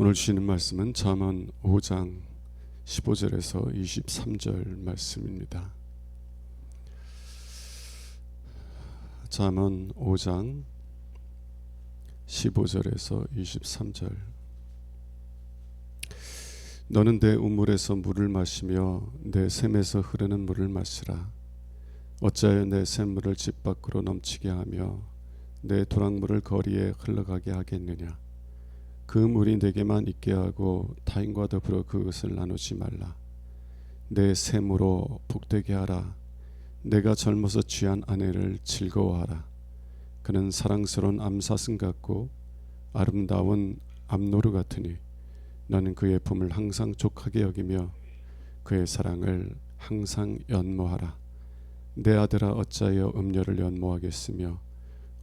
오늘 주시는 말씀은 잠언 5장 15절에서 23절 말씀입니다. 잠언 5장 15절에서 23절. 너는 내 우물에서 물을 마시며 내 샘에서 흐르는 물을 마시라. 어찌하여 내 샘물을 집 밖으로 넘치게 하며 내 도랑물을 거리에 흘러가게 하겠느냐. 그 물이 내게만 있게 하고 타인과 더불어 그것을 나누지 말라. 내 샘으로 복되게 하라. 내가 젊어서 취한 아내를 즐거워하라. 그는 사랑스러운 암사슴 같고 아름다운 암노루 같으니 너는 그의 품을 항상 족하게 여기며 그의 사랑을 항상 연모하라. 내 아들아, 어찌하여 음녀를 연모하겠으며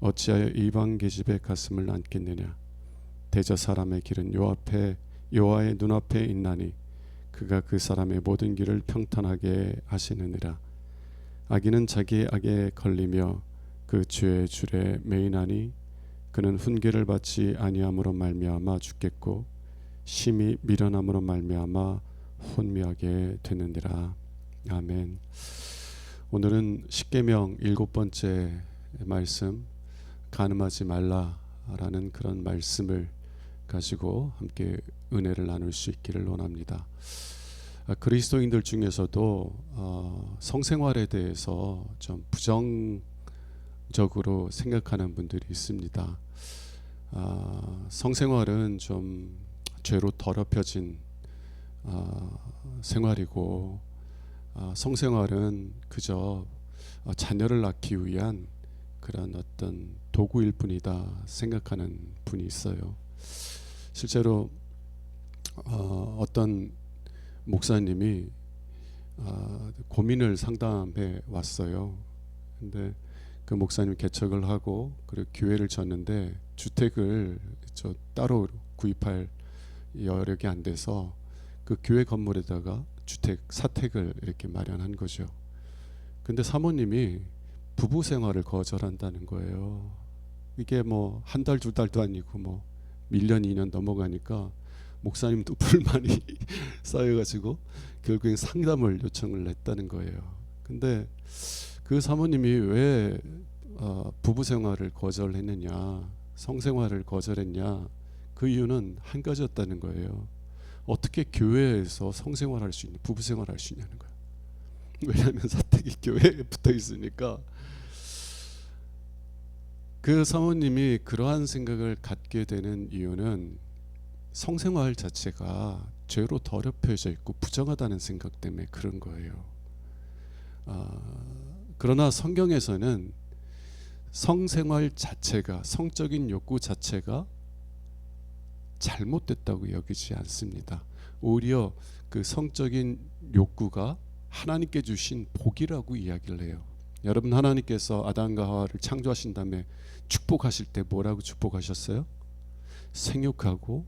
어찌하여 이방 계집의 가슴을 안겠느냐. 대저 사람의 길은 여호와의 눈앞에 있나니 그가 그 사람의 모든 길을 평탄하게 하시느니라. 악인은 자기의 악에 걸리며 그 죄의 줄에 매이나니 그는 훈계를 받지 아니함으로 말미암아 죽겠고 심히 미련함으로 말미암아 혼미하게 되느니라. 아멘. 오늘은 십계명 7번째 말씀, 간음하지 말라라는 그런 말씀을 가지고 함께 은혜를 나눌 수 있기를 원합니다. 그리스도인들 중에서도 성생활에 대해서 좀 부정적으로 생각하는 분들이 있습니다. 성생활은 좀 죄로 더럽혀진 생활이고, 성생활은 그저 자녀를 낳기 위한 그런 어떤 도구일 뿐이다 생각하는 분이 있어요. 실제로 어떤 목사님이 고민을 상담해 왔어요. 근데 그 목사님 개척을 하고 그리고 교회를 졌는데 주택을 따로 구입할 여력이 안 돼서 그 교회 건물에다가 주택 사택을 이렇게 마련한 거죠. 근데 사모님이 부부 생활을 거절한다는 거예요. 이게 뭐 한 달, 두 달도 아니고 뭐 1년, 2년 넘어가니까 목사님도 불만이 쌓여가지고 결국엔 상담을 요청을 했다는 거예요. 근데 그 사모님이 왜 부부 생활을 거절했느냐, 성생활을 거절했냐, 그 이유는 한 가지였다는 거예요. 어떻게 교회에서 성생활할 수 있냐, 부부 생활할 수 있냐는 거예요. 왜냐하면 사택이 교회에 붙어 있으니까. 그 사모님이 그러한 생각을 갖게 되는 이유는 성생활 자체가 죄로 더럽혀져 있고 부정하다는 생각 때문에 그런 거예요. 그러나 성경에서는 성생활 자체가, 성적인 욕구 자체가 잘못됐다고 여기지 않습니다. 오히려 그 성적인 욕구가 하나님께 주신 복이라고 이야기를 해요. 여러분, 하나님께서 아담과 하와를 창조하신 다음에 축복하실 때 뭐라고 축복하셨어요? 생육하고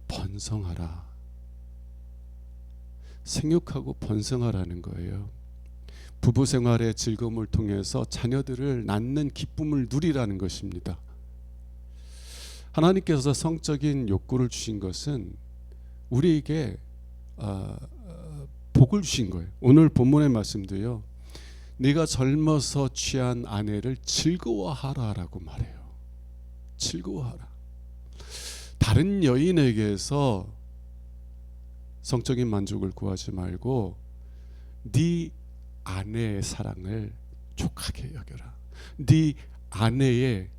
번성하라. 생육하고 번성하라는 거예요. 부부 생활의 즐거움을 통해서 자녀들을 낳는 기쁨을 누리라는 것입니다. 하나님께서 성적인 욕구를 주신 것은 우리에게 복을 주신 거예요. 오늘 본문의 말씀도요, 네가 젊어서 취한 아내를 즐거워하라라고 말해요. 즐거워하라. 다른 여인에게서 성적인 만족을 구하지 말고 네 아내의 사랑을 족하게 여겨라. 네 아내의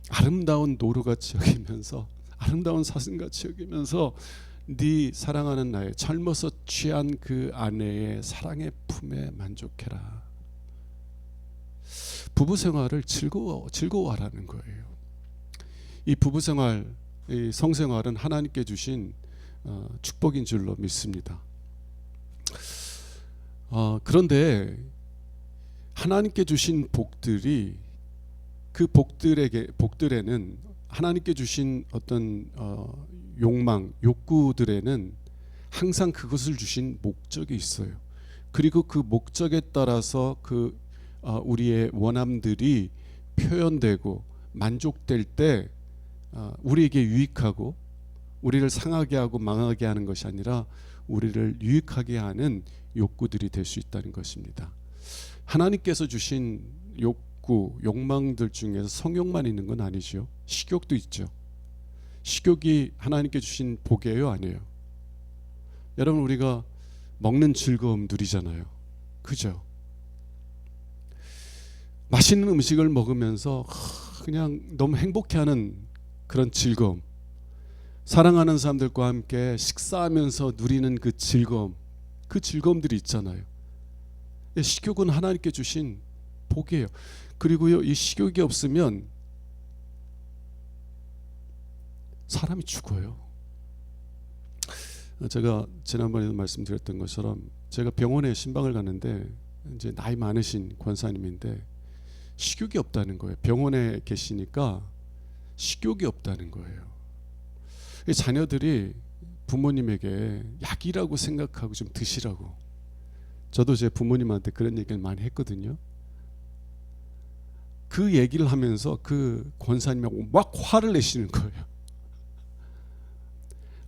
아름다운 노루같이 여기면서, 아름다운 사슴같이 여기면서 네 사랑하는 나의 젊어서 취한 그 아내의 사랑의 품에 만족해라. 부부생활을 즐거워하라는 거예요. 이 부부생활, 이 성생활은 하나님께 주신 축복인 줄로 믿습니다. 그런데 하나님께 주신 복들이, 그 복들에는 하나님께 주신 어떤 욕망, 욕구들에는 항상 그것을 주신 목적이 있어요. 그리고 그 목적에 따라서 우리의 원함들이 표현되고 만족될 때 우리에게 유익하고 우리를 상하게 하고 망하게 하는 것이 아니라 우리를 유익하게 하는 욕구들이 될 수 있다는 것입니다. 하나님께서 주신 욕구, 욕망들 중에서 성욕만 있는 건 아니죠. 식욕도 있죠. 식욕이 하나님께 주신 복이에요, 아니에요? 여러분, 우리가 먹는 즐거움 누리잖아요. 그죠? 맛있는 음식을 먹으면서 그냥 너무 행복해하는 그런 즐거움, 사랑하는 사람들과 함께 식사하면서 누리는 그 즐거움, 그 즐거움들이 있잖아요. 식욕은 하나님께 주신 복이에요. 그리고요, 이 식욕이 없으면 사람이 죽어요. 제가 지난번에도 말씀드렸던 것처럼 제가 병원에 신방을 갔는데 이제 나이 많으신 권사님인데 식욕이 없다는 거예요. 병원에 계시니까 식욕이 없다는 거예요. 자녀들이 부모님에게 약이라고 생각하고 좀 드시라고. 저도 제 부모님한테 그런 얘기를 많이 했거든요. 그 얘기를 하면서 그 권사님하고 막 화를 내시는 거예요.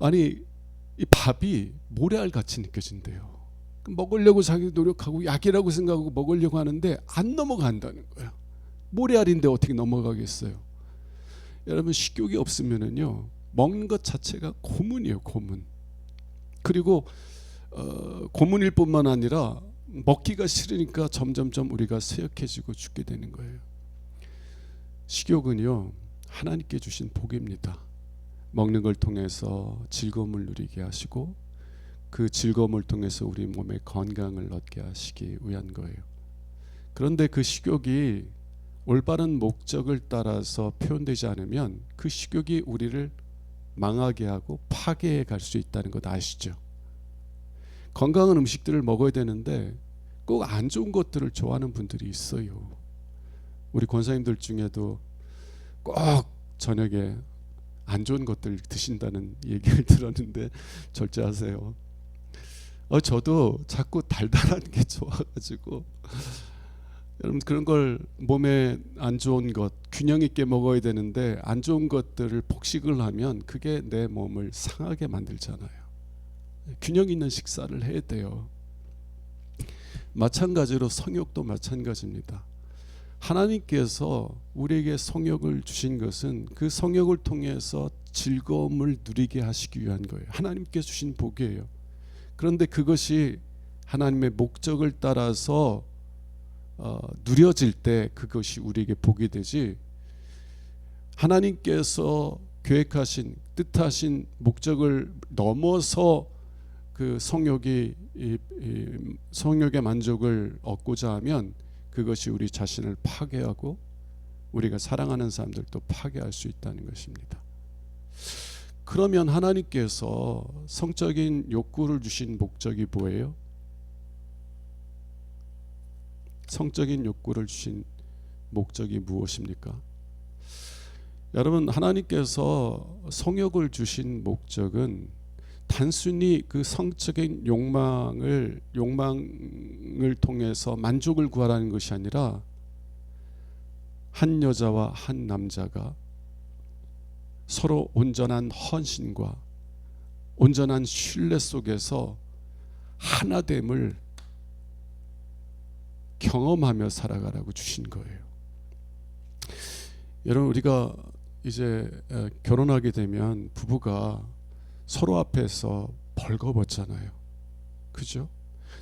아니, 이 밥이 모래알같이 느껴진대요. 먹으려고 자기 노력하고 약이라고 생각하고 먹으려고 하는데 안 넘어간다는 거예요. 모래알인데 어떻게 넘어가겠어요? 여러분, 식욕이 없으면은요, 먹는 것 자체가 고문이에요, 고문. 그리고 고문일 뿐만 아니라 먹기가 싫으니까 점점점 우리가 쇠약해지고 죽게 되는 거예요. 식욕은요, 하나님께 주신 복입니다. 먹는 걸 통해서 즐거움을 누리게 하시고 그 즐거움을 통해서 우리 몸에 건강을 얻게 하시기 위한 거예요. 그런데 그 식욕이 올바른 목적을 따라서 표현되지 않으면 그 식욕이 우리를 망하게 하고 파괴해 갈 수 있다는 것 아시죠? 건강한 음식들을 먹어야 되는데 꼭 안 좋은 것들을 좋아하는 분들이 있어요. 우리 권사님들 중에도 꼭 저녁에 안 좋은 것들 드신다는 얘기를 들었는데 절제하세요. 저도 자꾸 달달한 게 좋아가지고 여러분, 그런 걸 몸에 안 좋은 것 균형 있게 먹어야 되는데 안 좋은 것들을 폭식을 하면 그게 내 몸을 상하게 만들잖아요. 균형 있는 식사를 해야 돼요. 마찬가지로 성욕도 마찬가지입니다. 하나님께서 우리에게 성욕을 주신 것은 그 성욕을 통해서 즐거움을 누리게 하시기 위한 거예요. 하나님께 주신 복이에요. 그런데 그것이 하나님의 목적을 따라서 누려질 때 그것이 우리에게 복이 되지, 하나님께서 계획하신 뜻하신 목적을 넘어서 그 성욕의 만족을 얻고자 하면 그것이 우리 자신을 파괴하고 우리가 사랑하는 사람들도 파괴할 수 있다는 것입니다. 그러면 하나님께서 성적인 욕구를 주신 목적이 뭐예요? 성적인 욕구를 주신 목적이 무엇입니까? 여러분, 하나님께서 성욕을 주신 목적은 단순히 그 성적인 욕망을 통해서 만족을 구하라는 것이 아니라 한 여자와 한 남자가 서로 온전한 헌신과 온전한 신뢰 속에서 하나됨을 경험하며 살아가라고 주신 거예요. 여러분, 우리가 이제 결혼하게 되면 부부가 서로 앞에서 벌거벗잖아요. 그죠?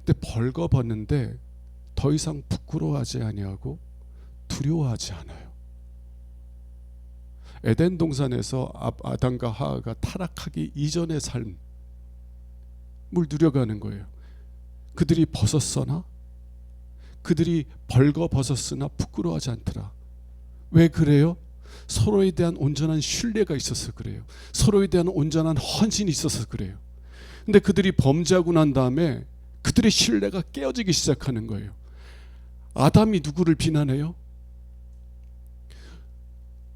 근데 벌거벗는데 더 이상 부끄러워하지 아니하고 두려워하지 않아요. 에덴 동산에서 아담과 하와가 타락하기 이전의 삶을 누려가는 거예요. 그들이 벗었으나, 그들이 벌거벗었으나 부끄러워하지 않더라. 왜 그래요? 서로에 대한 온전한 신뢰가 있어서 그래요. 서로에 대한 온전한 헌신이 있어서 그래요. 근데 그들이 범죄하고 난 다음에 그들의 신뢰가 깨어지기 시작하는 거예요. 아담이 누구를 비난해요?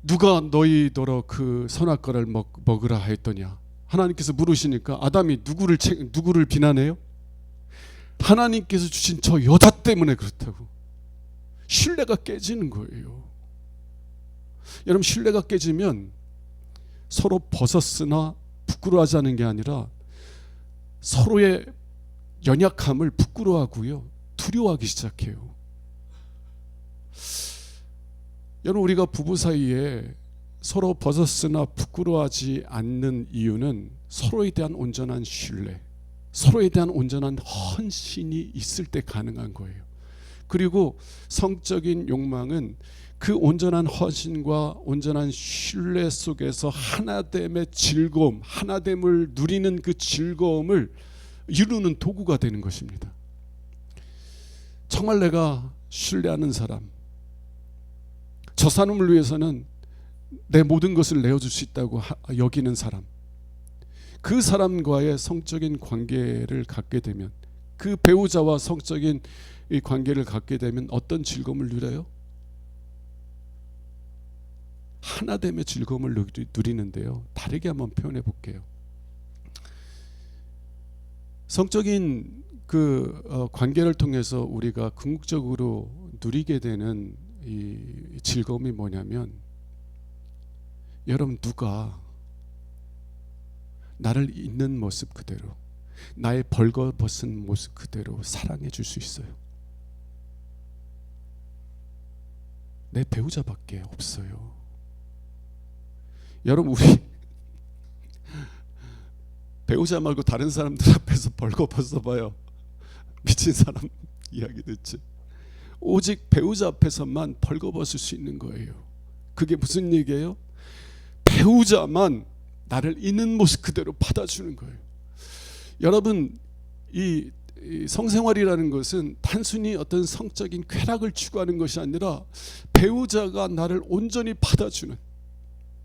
누가 너희더러 그 선악과를 먹으라 했더냐? 하나님께서 물으시니까 아담이 누구를 비난해요? 하나님께서 주신 저 여자 때문에 그렇다고. 신뢰가 깨지는 거예요. 여러분, 신뢰가 깨지면 서로 벗었으나 부끄러워하지 않는 게 아니라 서로의 연약함을 부끄러워하고요, 두려워하기 시작해요. 여러분, 우리가 부부 사이에 서로 벗었으나 부끄러워하지 않는 이유는 서로에 대한 온전한 신뢰, 서로에 대한 온전한 헌신이 있을 때 가능한 거예요. 그리고 성적인 욕망은 그 온전한 헌신과 온전한 신뢰 속에서 하나됨의 즐거움, 하나됨을 누리는 그 즐거움을 이루는 도구가 되는 것입니다. 정말 내가 신뢰하는 사람, 저 사람을 위해서는 내 모든 것을 내어줄 수 있다고 여기는 사람, 그 사람과의 성적인 관계를 갖게 되면, 그 배우자와 성적인 이 관계를 갖게 되면 어떤 즐거움을 누려요? 하나됨의 즐거움을 누리는데요, 다르게 한번 표현해 볼게요. 성적인 그 관계를 통해서 우리가 궁극적으로 누리게 되는 이 즐거움이 뭐냐면, 여러분, 누가 나를 있는 모습 그대로, 나의 벌거벗은 모습 그대로 사랑해 줄 수 있어요. 내 배우자밖에 없어요. 여러분, 우리 배우자 말고 다른 사람들 앞에서 벌거벗어 봐요. 미친 사람 이야기 듣지. 오직 배우자 앞에서만 벌거벗을 수 있는 거예요. 그게 무슨 얘기예요? 배우자만 나를 있는 모습 그대로 받아주는 거예요. 여러분, 이 성생활이라는 것은 단순히 어떤 성적인 쾌락을 추구하는 것이 아니라 배우자가 나를 온전히 받아주는,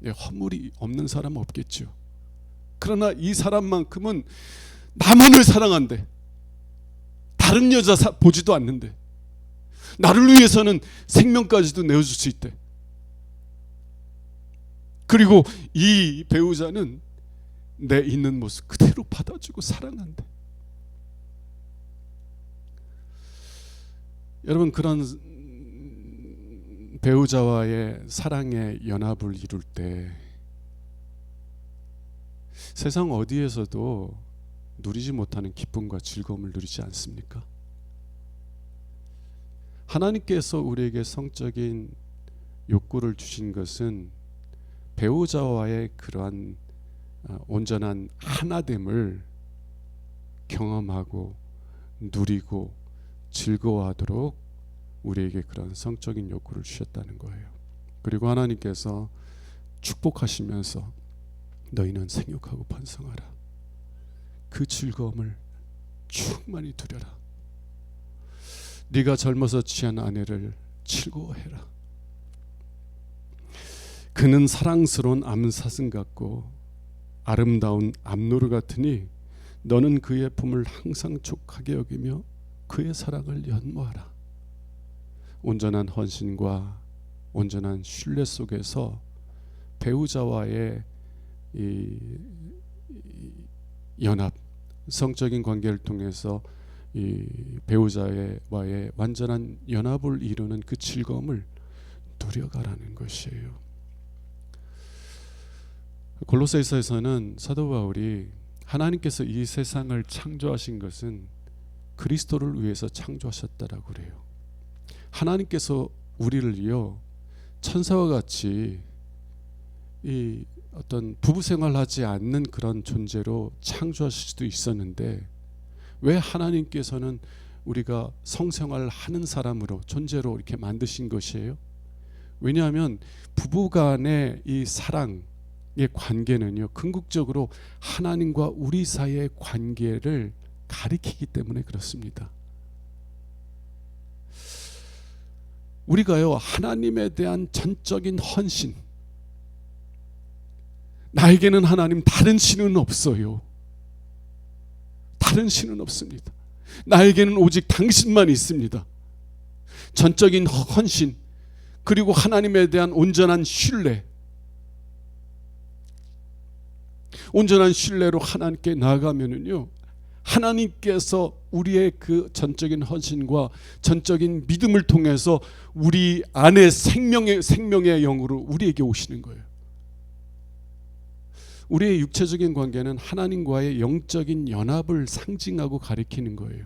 허물이 없는 사람은 없겠죠. 그러나 이 사람만큼은 나만을 사랑한대. 다른 여자 보지도 않는데 나를 위해서는 생명까지도 내어줄 수 있대. 그리고 이 배우자는 내 있는 모습 그대로 받아주고 사랑한대. 여러분, 그런 배우자와의 사랑의 연합을 이룰 때 세상 어디에서도 누리지 못하는 기쁨과 즐거움을 누리지 않습니까? 하나님께서 우리에게 성적인 욕구를 주신 것은 배우자와의 그러한 온전한 하나됨을 경험하고 누리고 즐거워하도록 우리에게 그런 성적인 욕구를 주셨다는 거예요. 그리고 하나님께서 축복하시면서 너희는 생육하고 번성하라, 그 즐거움을 충만히 누려라, 네가 젊어서 취한 아내를 즐거워해라, 그는 사랑스러운 암사슴 같고 아름다운 암노루 같으니 너는 그의 품을 항상 족하게 여기며 그의 사랑을 연모하라. 온전한 헌신과 온전한 신뢰 속에서 배우자와의 이 연합, 성적인 관계를 통해서 이 배우자와의 완전한 연합을 이루는 그 즐거움을 누려가라는 것이에요. 골로새서에서는 사도 바울이 하나님께서 이 세상을 창조하신 것은 그리스도를 위해서 창조하셨다라고 그래요. 하나님께서 우리를요, 천사와 같이 이 어떤 부부 생활하지 않는 그런 존재로 창조하실 수도 있었는데, 왜 하나님께서는 우리가 성생활을 하는 사람으로, 존재로 이렇게 만드신 것이에요? 왜냐하면 부부간의 이 사랑의 관계는요, 궁극적으로 하나님과 우리 사이의 관계를 가리키기 때문에 그렇습니다. 우리가요, 하나님에 대한 전적인 헌신, 나에게는 하나님 다른 신은 없어요. 다른 신은 없습니다. 나에게는 오직 당신만 있습니다. 전적인 헌신, 그리고 하나님에 대한 온전한 신뢰, 온전한 신뢰로 하나님께 나아가면은요, 하나님께서 우리의 그 전적인 헌신과 전적인 믿음을 통해서 우리 안에 생명의 영으로 우리에게 오시는 거예요. 우리의 육체적인 관계는 하나님과의 영적인 연합을 상징하고 가리키는 거예요.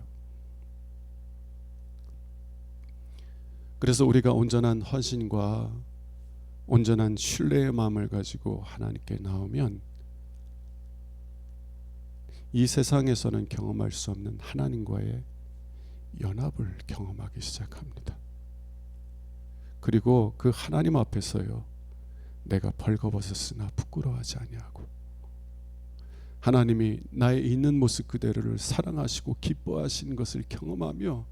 그래서 우리가 온전한 헌신과 온전한 신뢰의 마음을 가지고 하나님께 나오면 이 세상에서는 경험할 수 없는 하나님과의 연합을 경험하기 시작합니다. 그리고 그 하나님 앞에서요, 내가 벌거벗었으나 부끄러워하지 아니하고 하나님이 나의 있는 모습 그대로를 사랑하시고 기뻐하시는 것을 경험하며,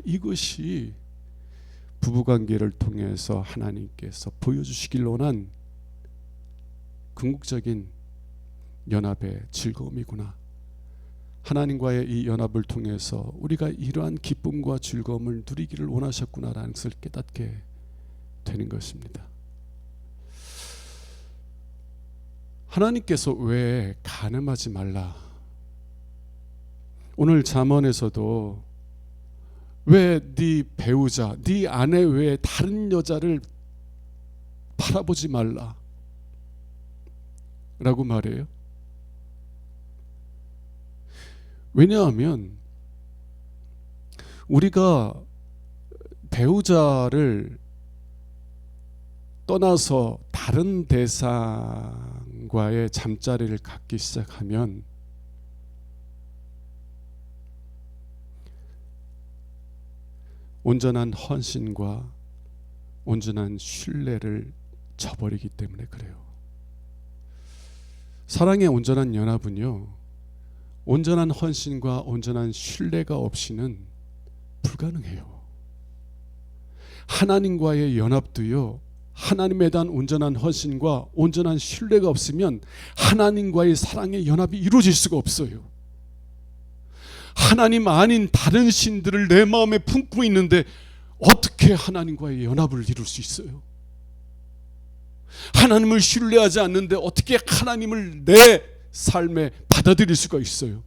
이것이 부부관계를 통해서 하나님께서 보여주시길 원한 궁극적인 연합의 즐거움이구나. 하나님과의 이 연합을 통해서 우리가 이러한 기쁨과 즐거움을 누리기를 원하셨구나라는 것을 깨닫게 되는 것입니다. 하나님께서 왜 간음하지 말라? 오늘 잠언에서도 왜 네 배우자, 네 아내 외에 다른 여자를 바라보지 말라 라고 말해요. 왜냐하면 우리가 배우자를 떠나서 다른 대상과의 잠자리를 갖기 시작하면 온전한 헌신과 온전한 신뢰를 저버리기 때문에 그래요. 사랑의 온전한 연합은요, 온전한 헌신과 온전한 신뢰가 없이는 불가능해요. 하나님과의 연합도요, 하나님에 대한 온전한 헌신과 온전한 신뢰가 없으면 하나님과의 사랑의 연합이 이루어질 수가 없어요. 하나님 아닌 다른 신들을 내 마음에 품고 있는데 어떻게 하나님과의 연합을 이룰 수 있어요? 하나님을 신뢰하지 않는데 어떻게 하나님을 내 삶에 받아들일 수가 있어요?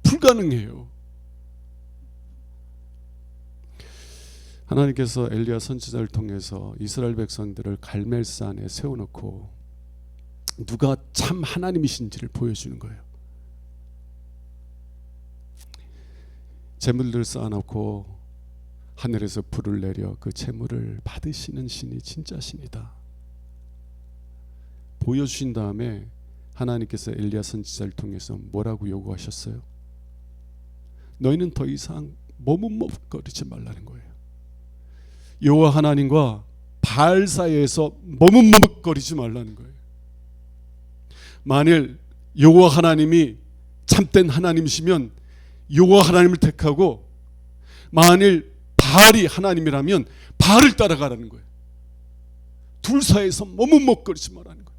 불가능해요. 하나님께서 엘리야 선지자를 통해서 이스라엘 백성들을 갈멜산에 세워놓고 누가 참 하나님이신지를 보여주는 거예요. 재물들 쌓아놓고 하늘에서 불을 내려 그 재물을 받으시는 신이 진짜 신이다 보여주신 다음에 하나님께서 엘리야 선지자를 통해서 뭐라고 요구하셨어요? 너희는 더 이상 머뭇머뭇거리지 말라는 거예요. 여호와 하나님과 바알 사이에서 머뭇머뭇거리지 말라는 거예요. 만일 여호와 하나님이 참된 하나님이시면 여호와 하나님을 택하고, 만일 바알이 하나님이라면 바알을 따라가라는 거예요. 둘 사이에서 머뭇머뭇거리지 말라는 거예요.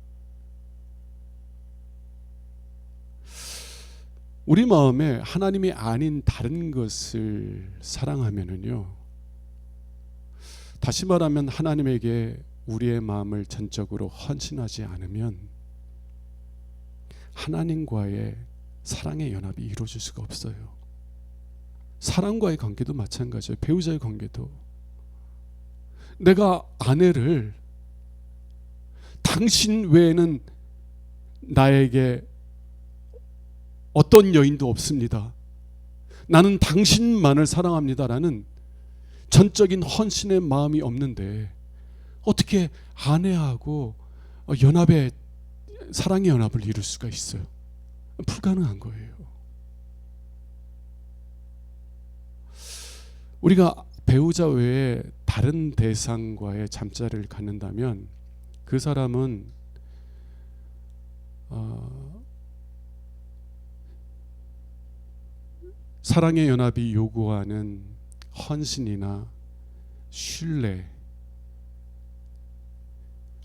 우리 마음에 하나님이 아닌 다른 것을 사랑하면은요, 다시 말하면 하나님에게 우리의 마음을 전적으로 헌신하지 않으면 하나님과의 사랑의 연합이 이루어질 수가 없어요. 사랑과의 관계도 마찬가지예요. 배우자의 관계도. 내가 아내를 당신 외에는 나에게 어떤 여인도 없습니다, 나는 당신만을 사랑합니다라는 전적인 헌신의 마음이 없는데 어떻게 아내하고 연합의 사랑의 연합을 이룰 수가 있어요? 불가능한 거예요. 우리가 배우자 외에 다른 대상과의 잠자리를 갖는다면 그 사람은 사랑의 연합이 요구하는 헌신이나 신뢰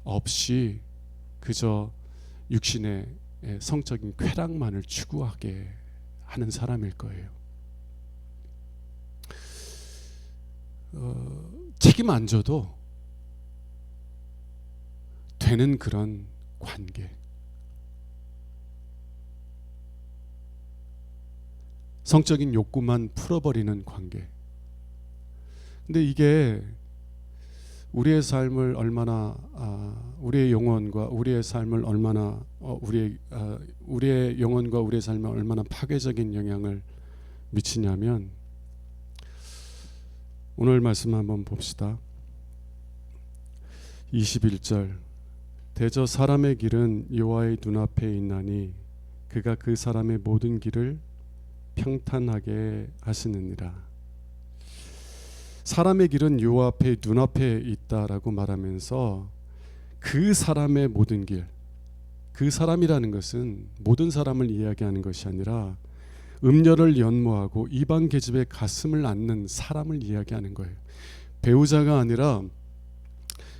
없이 그저 육신의 성적인 쾌락만을 추구하게 하는 사람일 거예요. 책임 안 져도 되는 그런 관계, 성적인 욕구만 풀어버리는 관계. 근데 이게 우리의 삶을 얼마나 우리의 영혼과 우리의 삶을 얼마나 우리의 영혼과 우리의 삶에 얼마나 파괴적인 영향을 미치냐면, 오늘 말씀 한번 봅시다. 21절, 대저 사람의 길은 여호와의 눈앞에 있나니 그가 그 사람의 모든 길을 평탄하게 하시느니라. 사람의 길은 여호와 앞에 눈앞에 있다라고 말하면서 그 사람의 모든 길, 그 사람이라는 것은 모든 사람을 이야기하는 것이 아니라 음녀를 연모하고 이방 계집의 가슴을 앓는 사람을 이야기하는 거예요. 배우자가 아니라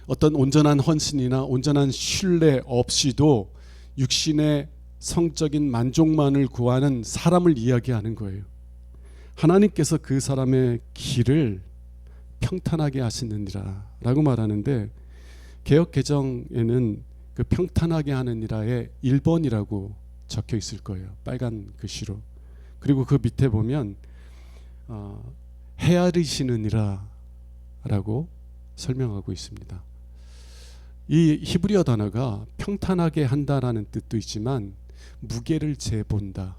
어떤 온전한 헌신이나 온전한 신뢰 없이도 육신의 성적인 만족만을 구하는 사람을 이야기하는 거예요. 하나님께서 그 사람의 길을 평탄하게 하시느니라 라고 말하는데, 개역 개정에는 그 평탄하게 하느니라의 1번이라고 적혀 있을 거예요, 빨간 글씨로. 그리고 그 밑에 보면 헤아리시느니라 라고 설명하고 있습니다. 이 히브리어 단어가 평탄하게 한다라는 뜻도 있지만 무게를 재본다,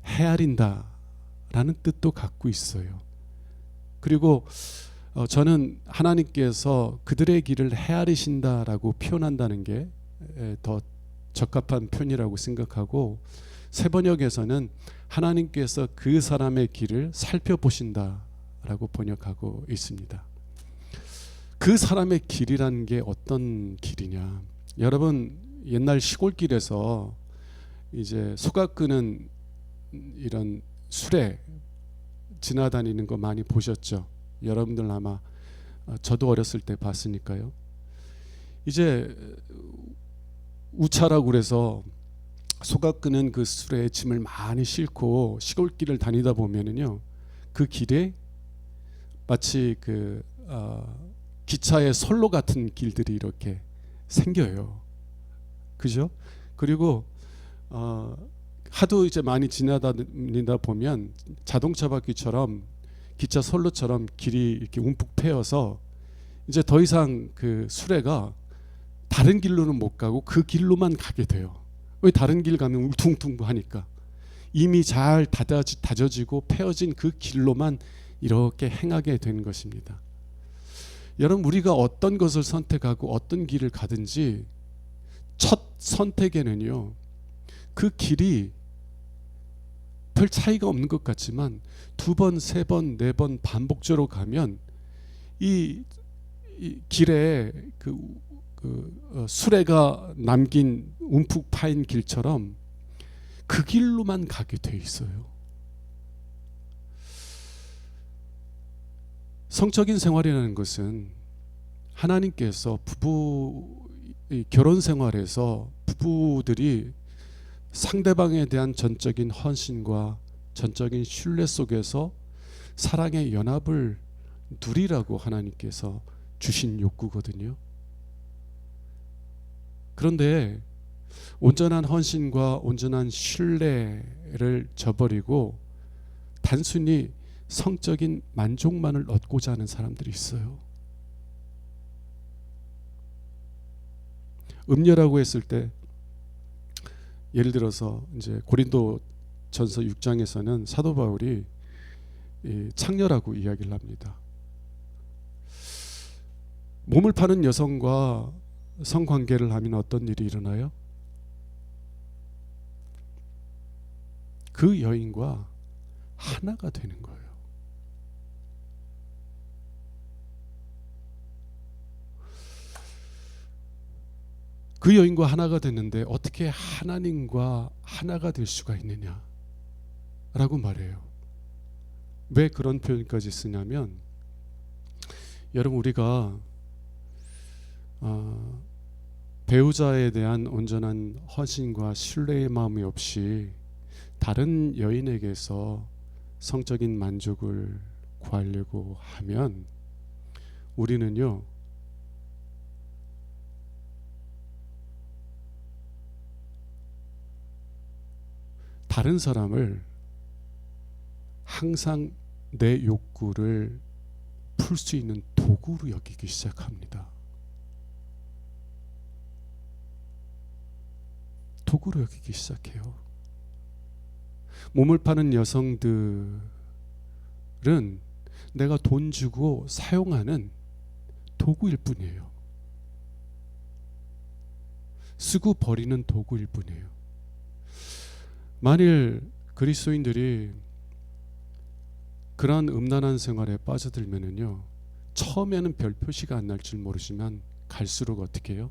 헤아린다 라는 뜻도 갖고 있어요. 그리고 저는 하나님께서 그들의 길을 헤아리신다라고 표현한다는 게 더 적합한 표현이라고 생각하고, 새번역에서는 하나님께서 그 사람의 길을 살펴보신다라고 번역하고 있습니다. 그 사람의 길이라는 게 어떤 길이냐? 여러분, 옛날 시골길에서 이제 소가 끄는 이런 수레 지나다니는 거 많이 보셨죠? 여러분들 아마 저도 어렸을 때 봤으니까요. 이제 우차라고 그래서 소가 끄는 그 수레에 짐을 많이 싣고 시골길을 다니다 보면은요, 그 길에 마치 그 기차의 선로 같은 길들이 이렇게 생겨요. 그죠? 그리고 하도 이제 많이 지나다니다 보면 자동차 바퀴처럼 기차 선로처럼 길이 이렇게 움푹 패여서 이제 더 이상 그 수레가 다른 길로는 못 가고 그 길로만 가게 돼요. 왜? 다른 길 가면 울퉁퉁하니까. 이미 잘 다져지고 패어진 그 길로만 이렇게 행하게 되는 것입니다. 여러분, 우리가 어떤 것을 선택하고 어떤 길을 가든지 첫 선택에는요, 그 길이 별 차이가 없는 것 같지만 두 번, 세 번, 네 번 반복적으로 가면 이 길에 수레가 남긴 움푹 파인 길처럼 그 길로만 가게 돼 있어요. 성적인 생활이라는 것은 하나님께서 결혼 생활에서 부부들이 상대방에 대한 전적인 헌신과 전적인 신뢰 속에서 사랑의 연합을 누리라고 하나님께서 주신 욕구거든요. 그런데 온전한 헌신과 온전한 신뢰를 저버리고 단순히 성적인 만족만을 얻고자 하는 사람들이 있어요. 음녀라고 했을 때, 예를 들어서 이제 고린도전서 6장에서는 사도 바울이 창녀라고 이야기를 합니다. 몸을 파는 여성과 성관계를 하면 어떤 일이 일어나요? 그 여인과 하나가 되는 거예요. 그 여인과 하나가 됐는데 어떻게 하나님과 하나가 될 수가 있느냐 라고 말해요. 왜 그런 표현까지 쓰냐면, 여러분, 우리가 배우자에 대한 온전한 헌신과 신뢰의 마음이 없이 다른 여인에게서 성적인 만족을 구하려고 하면 우리는요, 다른 사람을 항상 내 욕구를 풀 수 있는 도구로 여기기 시작합니다. 도구로 여기기 시작해요. 몸을 파는 여성들은 내가 돈 주고 사용하는 도구일 뿐이에요. 쓰고 버리는 도구일 뿐이에요. 만일 그리스도인들이 그러한 음란한 생활에 빠져들면은요, 처음에는 별 표시가 안 날 줄 모르지만 갈수록 어떻게 해요?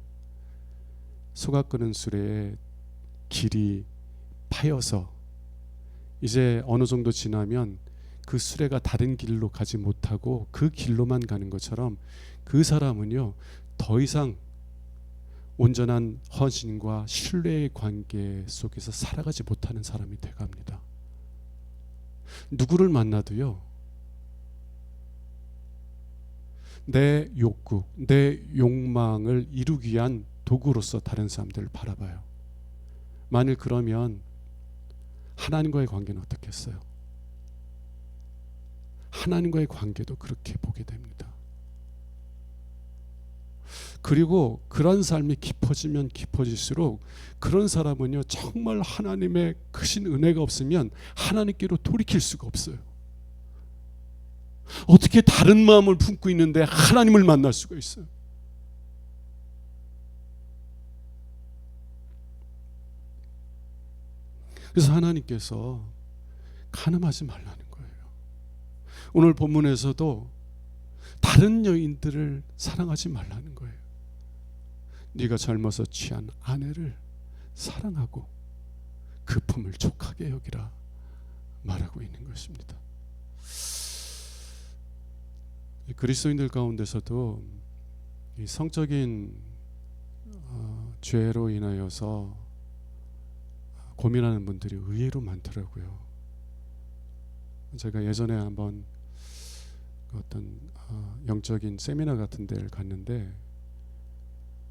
소가 끄는 수레에 길이 파여서 이제 어느 정도 지나면 그 수레가 다른 길로 가지 못하고 그 길로만 가는 것처럼 그 사람은요, 더 이상 온전한 헌신과 신뢰의 관계 속에서 살아가지 못하는 사람이 돼갑니다. 누구를 만나도요, 내 욕구, 내 욕망을 이루기 위한 도구로서 다른 사람들을 바라봐요. 만일 그러면 하나님과의 관계는 어떻겠어요? 하나님과의 관계도 그렇게 보게 됩니다. 그리고 그런 삶이 깊어지면 깊어질수록 그런 사람은요, 정말 하나님의 크신 은혜가 없으면 하나님께로 돌이킬 수가 없어요. 어떻게 다른 마음을 품고 있는데 하나님을 만날 수가 있어요? 그래서 하나님께서 간음하지 말라는 거예요. 오늘 본문에서도 다른 여인들을 사랑하지 말라는 거예요. 네가 젊어서 취한 아내를 사랑하고 그 품을 족하게 여기라 말하고 있는 것입니다. 그리스도인들 가운데서도 이 성적인 죄로 인하여서 고민하는 분들이 의외로 많더라고요. 제가 예전에 한번 어떤 영적인 세미나 같은 데를 갔는데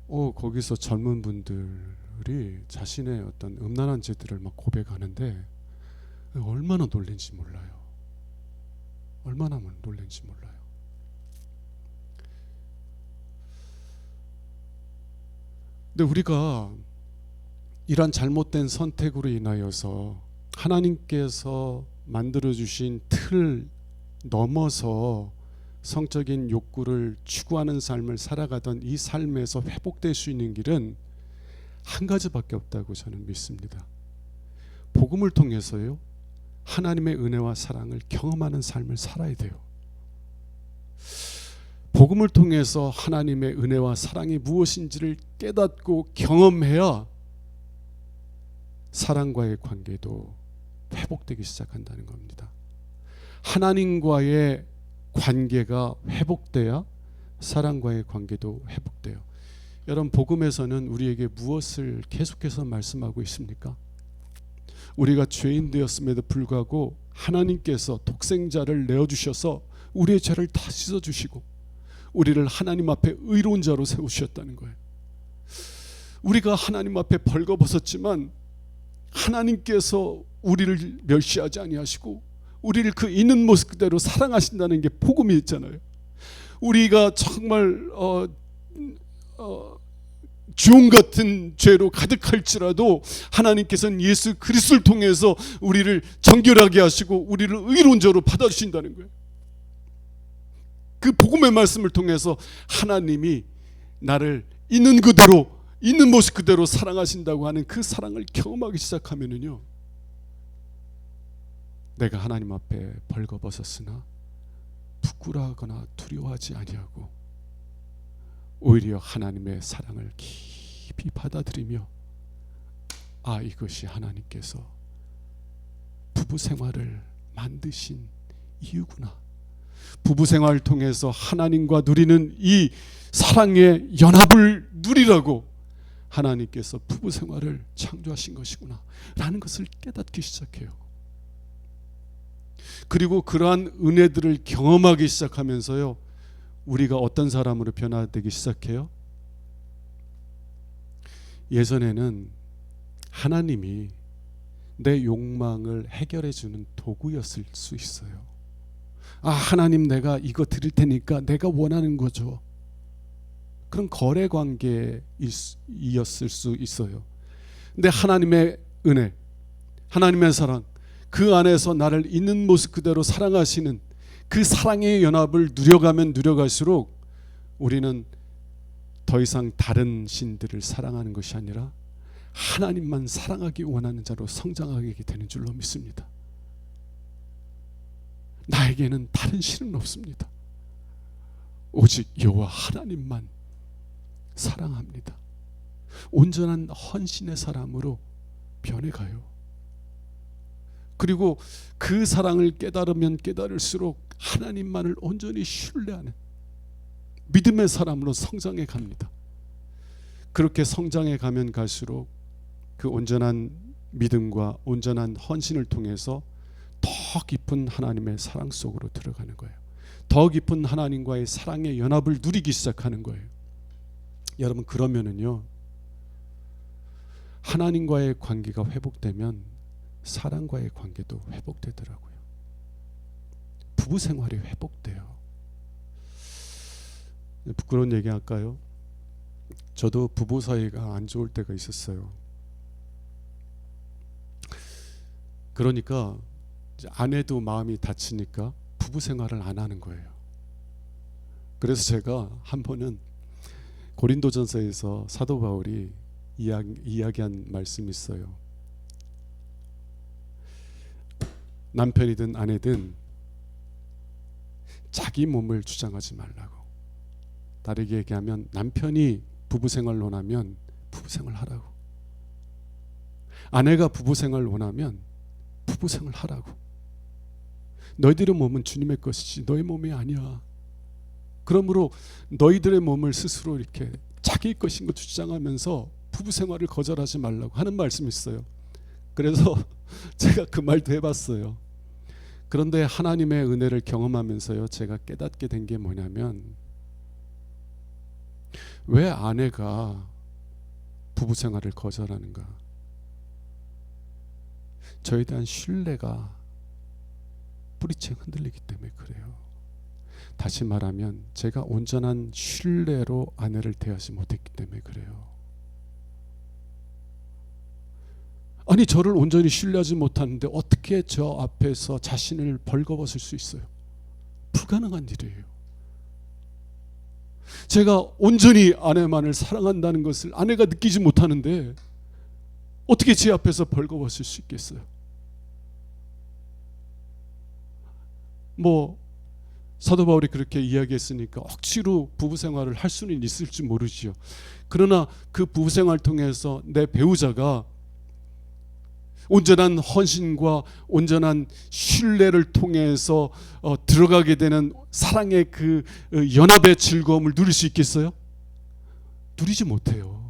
거기서 젊은 분들이 자신의 어떤 음란한 죄들을 막 고백하는데 얼마나 놀란지 몰라요. 얼마나 놀란지 몰라요. 근데 우리가 이러한 잘못된 선택으로 인하여서 하나님께서 만들어주신 틀 넘어서 성적인 욕구를 추구하는 삶을 살아가던 이 삶에서 회복될 수 있는 길은 한 가지밖에 없다고 저는 믿습니다. 복음을 통해서요, 하나님의 은혜와 사랑을 경험하는 삶을 살아야 돼요. 복음을 통해서 하나님의 은혜와 사랑이 무엇인지를 깨닫고 경험해야 사랑과의 관계도 회복되기 시작한다는 겁니다. 하나님과의 관계가 회복돼야 사랑과의 관계도 회복돼요. 여러분, 복음에서는 우리에게 무엇을 계속해서 말씀하고 있습니까? 우리가 죄인 되었음에도 불구하고 하나님께서 독생자를 내어주셔서 우리의 죄를 다 씻어주시고 우리를 하나님 앞에 의로운 자로 세우셨다는 거예요. 우리가 하나님 앞에 벌거벗었지만 하나님께서 우리를 멸시하지 아니하시고 우리를 그 있는 모습 그대로 사랑하신다는 게 복음이 있잖아요. 우리가 정말 주홍 같은 죄로 가득할지라도 하나님께서는 예수 그리스도를 통해서 우리를 정결하게 하시고 우리를 의로운 자로 받아주신다는 거예요. 그 복음의 말씀을 통해서 하나님이 나를 있는 그대로, 있는 모습 그대로 사랑하신다고 하는 그 사랑을 경험하기 시작하면은요, 내가 하나님 앞에 벌거벗었으나 부끄러워하거나 두려워하지 아니하고 오히려 하나님의 사랑을 깊이 받아들이며, 이것이 하나님께서 부부 생활을 만드신 이유구나. 부부 생활을 통해서 하나님과 누리는 이 사랑의 연합을 누리라고 하나님께서 부부 생활을 창조하신 것이구나 라는 것을 깨닫기 시작해요. 그리고 그러한 은혜들을 경험하기 시작하면서요, 우리가 어떤 사람으로 변화되기 시작해요? 예전에는 하나님이 내 욕망을 해결해 주는 도구였을 수 있어요. 하나님 내가 이거 드릴 테니까 내가 원하는 거죠. 그런 거래 관계이었을 수 있어요. 근데 하나님의 은혜, 하나님의 사랑, 그 안에서 나를 있는 모습 그대로 사랑하시는 그 사랑의 연합을 누려가면 누려갈수록 우리는 더 이상 다른 신들을 사랑하는 것이 아니라 하나님만 사랑하기 원하는 자로 성장하게 되는 줄로 믿습니다. 나에게는 다른 신은 없습니다. 오직 여호와 하나님만 사랑합니다. 온전한 헌신의 사람으로 변해가요. 그리고 그 사랑을 깨달으면 깨달을수록 하나님만을 온전히 신뢰하는 믿음의 사람으로 성장해 갑니다. 그렇게 성장해 가면 갈수록 그 온전한 믿음과 온전한 헌신을 통해서 더 깊은 하나님의 사랑 속으로 들어가는 거예요. 더 깊은 하나님과의 사랑의 연합을 누리기 시작하는 거예요. 여러분, 그러면은요, 하나님과의 관계가 회복되면 사랑과의 관계도 회복되더라고요. 부부 생활이 회복돼요. 부끄러운 얘기 할까요? 저도 부부 사이가 안 좋을 때가 있었어요. 그러니까 이제 아내도 마음이 다치니까 부부 생활을 안 하는 거예요. 그래서 제가 한 번은 고린도전서에서 사도 바울이 이야기한 말씀이 있어요. 남편이든 아내든 자기 몸을 주장하지 말라고. 다르게 얘기하면 남편이 부부생활 원하면 부부생활 하라고, 아내가 부부생활 원하면 부부생활 하라고. 너희들의 몸은 주님의 것이지 너희 몸이 아니야. 그러므로 너희들의 몸을 스스로 이렇게 자기 것인 것 주장하면서 부부생활을 거절하지 말라고 하는 말씀이 있어요. 그래서 제가 그 말도 해봤어요. 그런데 하나님의 은혜를 경험하면서요, 제가 깨닫게 된 게 뭐냐면, 왜 아내가 부부생활을 거절하는가? 저에 대한 신뢰가 뿌리채 흔들리기 때문에 그래요. 다시 말하면 제가 온전한 신뢰로 아내를 대하지 못했기 때문에 그래요. 아니, 저를 온전히 신뢰하지 못하는데 어떻게 저 앞에서 자신을 벌거벗을 수 있어요? 불가능한 일이에요. 제가 온전히 아내만을 사랑한다는 것을 아내가 느끼지 못하는데 어떻게 제 앞에서 벌거벗을 수 있겠어요? 사도 바울이 그렇게 이야기했으니까 억지로 부부생활을 할 수는 있을지 모르지요. 그러나 그 부부생활 통해서 내 배우자가 온전한 헌신과 온전한 신뢰를 통해서 들어가게 되는 사랑의 그 연합의 즐거움을 누릴 수 있겠어요? 누리지 못해요.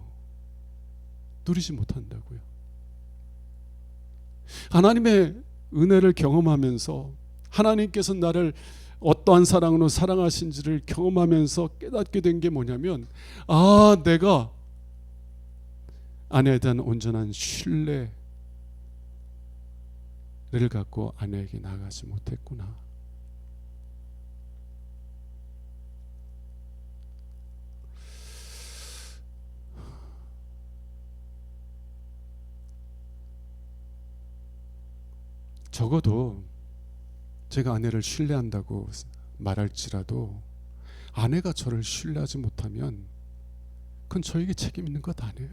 누리지 못한다고요. 하나님의 은혜를 경험하면서 하나님께서 나를 어떠한 사랑으로 사랑하신지를 경험하면서 깨닫게 된 게 뭐냐면, 내가 아내에 대한 온전한 신뢰를 갖고 아내에게 나아가지 못했구나. 적어도 제가 아내를 신뢰한다고 말할지라도 아내가 저를 신뢰하지 못하면 그건 저에게 책임 있는 것 아니에요.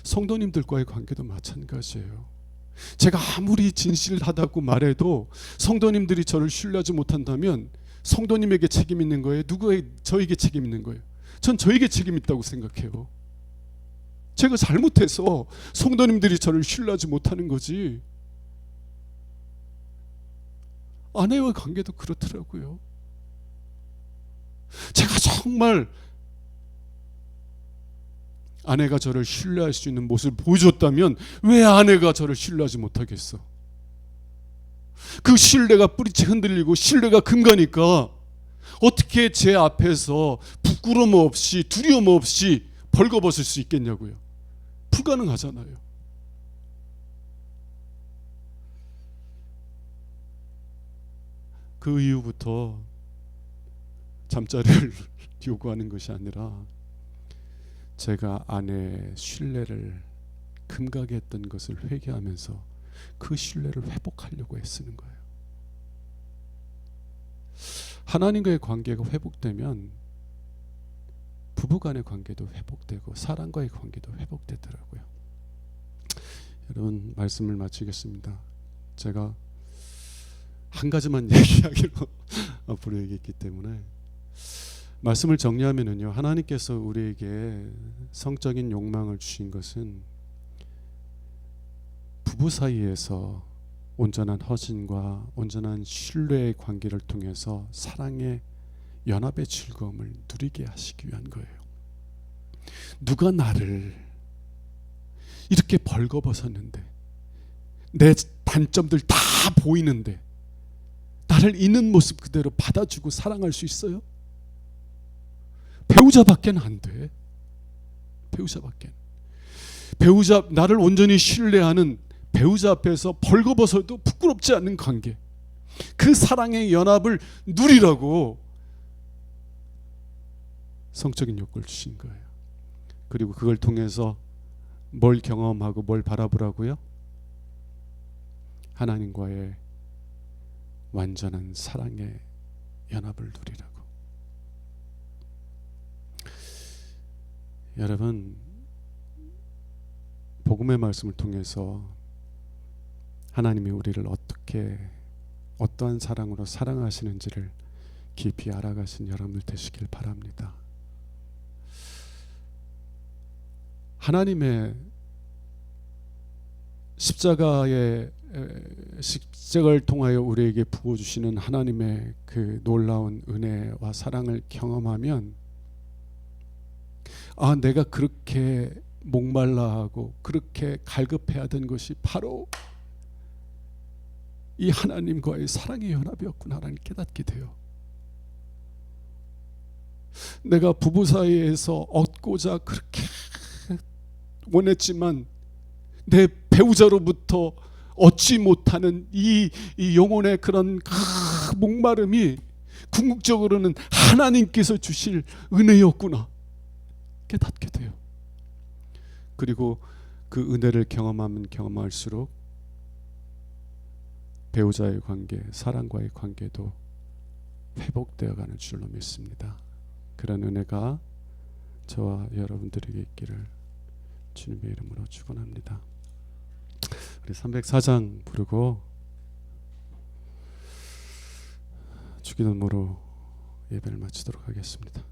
성도님들과의 관계도 마찬가지예요. 제가 아무리 진실하다고 말해도 성도님들이 저를 신뢰하지 못한다면 성도님에게 책임 있는 거예요? 저에게 책임 있는 거예요? 전 저에게 책임 있다고 생각해요. 제가 잘못해서 성도님들이 저를 신뢰하지 못하는 거지. 아내와 관계도 그렇더라고요. 제가 정말 아내가 저를 신뢰할 수 있는 모습을 보여줬다면 왜 아내가 저를 신뢰하지 못하겠어? 그 신뢰가 뿌리채 흔들리고 신뢰가 금가니까 어떻게 제 앞에서 부끄러움 없이 두려움 없이 벌거벗을 수 있겠냐고요. 불가능하잖아요. 그 이후부터 잠자리를 요구하는 것이 아니라 제가 아내의 신뢰를 금가게 했던 것을 회개하면서 그 신뢰를 회복하려고 애쓰는 거예요. 하나님과의 관계가 회복되면 부부간의 관계도 회복되고 사랑과의 관계도 회복되더라고요. 여러분, 말씀을 마치겠습니다. 제가 한 가지만 얘기하기로 앞으로 얘기했기 때문에 말씀을 정리하면은요, 하나님께서 우리에게 성적인 욕망을 주신 것은 부부 사이에서 온전한 허신과 온전한 신뢰의 관계를 통해서 사랑의 연합의 즐거움을 누리게 하시기 위한 거예요. 누가 나를 이렇게 벌거벗었는데, 내 단점들 다 보이는데 나를 있는 모습 그대로 받아주고 사랑할 수 있어요? 배우자밖에는 안 돼. 배우자, 나를 온전히 신뢰하는 배우자 앞에서 벌거벗어도 부끄럽지 않는 관계, 그 사랑의 연합을 누리라고 성적인 욕구를 주신 거예요. 그리고 그걸 통해서 뭘 경험하고 뭘 바라보라고요? 하나님과의 완전한 사랑의 연합을 누리라고. 여러분, 복음의 말씀을 통해서 하나님이 우리를 어떠한 사랑으로 사랑하시는지를 깊이 알아가신 여러분들 되시길 바랍니다. 하나님의 십자가를 통하여 우리에게 부어주시는 하나님의 그 놀라운 은혜와 사랑을 경험하면, 내가 그렇게 목말라하고 그렇게 갈급해하던 것이 바로 이 하나님과의 사랑의 연합이었구나라는 깨닫게 돼요. 내가 부부 사이에서 얻고자 그렇게 원했지만 내 배우자로부터 얻지 못하는 이 영혼의 그런 목마름이 궁극적으로는 하나님께서 주실 은혜였구나 깨닫게 돼요. 그리고 그 은혜를 경험하면 경험할수록 배우자의 관계, 사랑과의 관계도 회복되어 가는 줄로 믿습니다. 그런 은혜가 저와 여러분들에게 있기를 주님의 이름으로 축원합니다. 우리 304장 부르고 주기도문으로 예배를 마치도록 하겠습니다.